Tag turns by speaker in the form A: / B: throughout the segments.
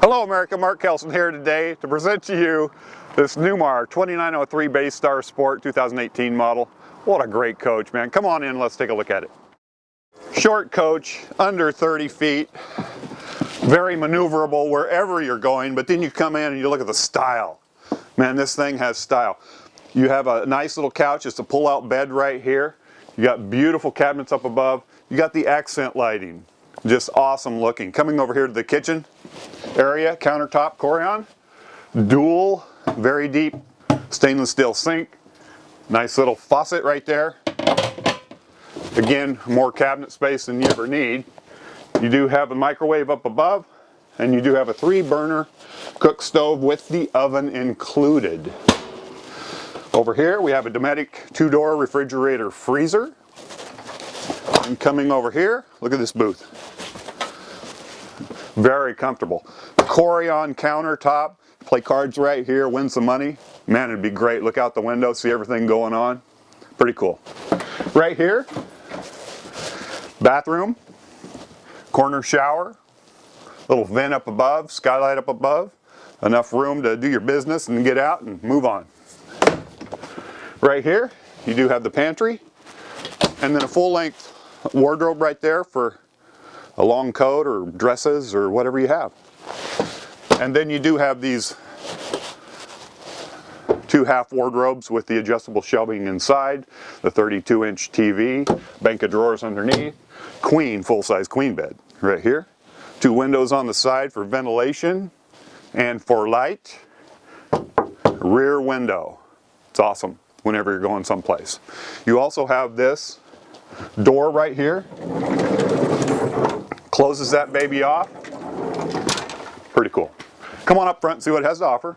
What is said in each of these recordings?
A: Hello America, Mark.Kelson here today to present to you this Newmar 2903 Baystar Sport 2018 model. What a great coach, man. Come on in, let's take a look at it. Short coach, under 30 feet, very maneuverable wherever you're going, but then you come in and you look at the style. Man, this thing has style. You have a nice little couch, it's a pull-out bed right here. You got beautiful cabinets up above. You got the accent lighting. Just awesome looking. Coming over here to the kitchen area, countertop Corian, dual, very deep stainless steel sink, nice little faucet right there. Again, more cabinet space than you ever need. You do have a microwave up above, and you do have a 3-burner cook stove with the oven included. Over here we have a Dometic 2-door refrigerator freezer. And coming over here, look at this booth. Very comfortable. Corian countertop, play cards right here, win some money. Man, it'd be great. Look out the window, see everything going on. Pretty cool. Right here, bathroom, corner shower, little vent up above, skylight up above. Enough room to do your business and get out and move on. Right here, you do have the pantry, and then a full-length wardrobe right there for a long coat or dresses or whatever you have. And then you do have these 2 half wardrobes with the adjustable shelving inside, the 32-inch TV, bank of drawers underneath, queen, full-size queen bed right here. 2 windows on the side for ventilation and for light. Rear window. It's awesome whenever you're going someplace. You also have this door right here. Closes that baby off. Pretty cool. Come on up front and see what it has to offer.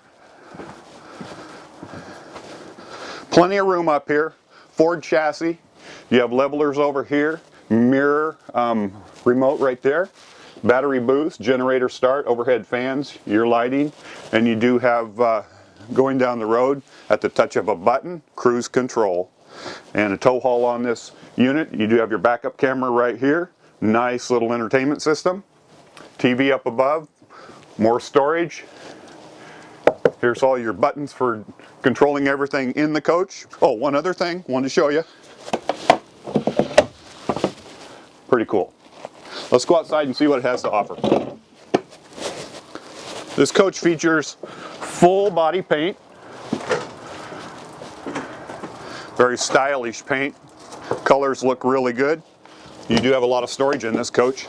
A: Plenty of room up here. Ford chassis. You have levelers over here. Mirror remote right there. Battery boost, generator start, overhead fans, your lighting, and you do have going down the road at the touch of a button, cruise control. And a tow haul on this unit. You do have your backup camera right here. Nice little entertainment system. TV up above. More storage. Here's all your buttons for controlling everything in the coach. Oh, one other thing I wanted to show you. Pretty cool. Let's go outside and see what it has to offer. This coach features full body paint. Very stylish paint. Colors look really good. You do have a lot of storage in this coach.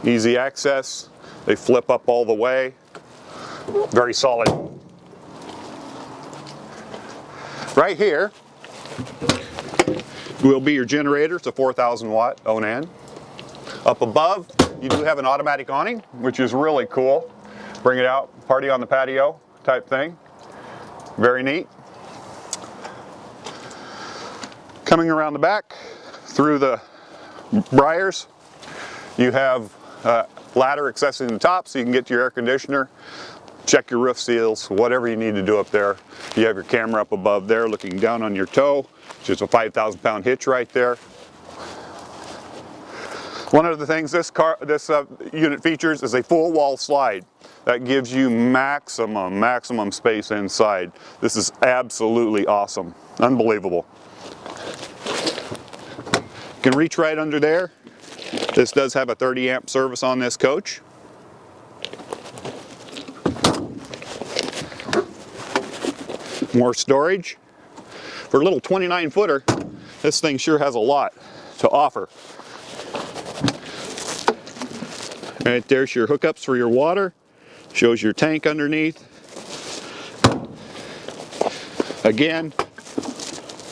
A: Easy access. They flip up all the way. Very solid. Right here will be your generator. It's a 4,000 watt Onan. Up above, you do have an automatic awning, which is really cool. Bring it out, party on the patio type thing. Very neat. Coming around the back, through the briars, you have a ladder accessing the top so you can get to your air conditioner, check your roof seals, whatever you need to do up there. You have your camera up above there looking down on your toe, which is a 5,000-pound hitch right there. One of the things this unit features is a full wall slide. That gives you maximum space inside. This is absolutely awesome. Unbelievable. You can reach right under there. This does have a 30 amp service on this coach. More storage. For a little 29-footer, this thing sure has a lot to offer. Right there's your hookups for your water. Shows your tank underneath. Again,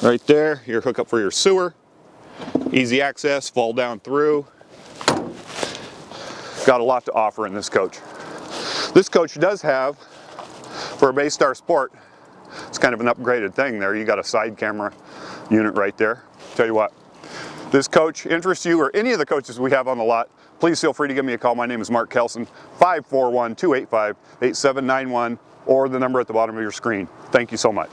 A: right there, your hookup for your sewer. Easy access, fall down through. Got a lot to offer in this coach. This coach does have, for a Baystar Sport, it's kind of an upgraded thing there. You got a side camera unit right there. Tell you what, this coach interests you or any of the coaches we have on the lot, please feel free to give me a call. My name is Mark.Kelson, 541-285-8791, or the number at the bottom of your screen. Thank you so much.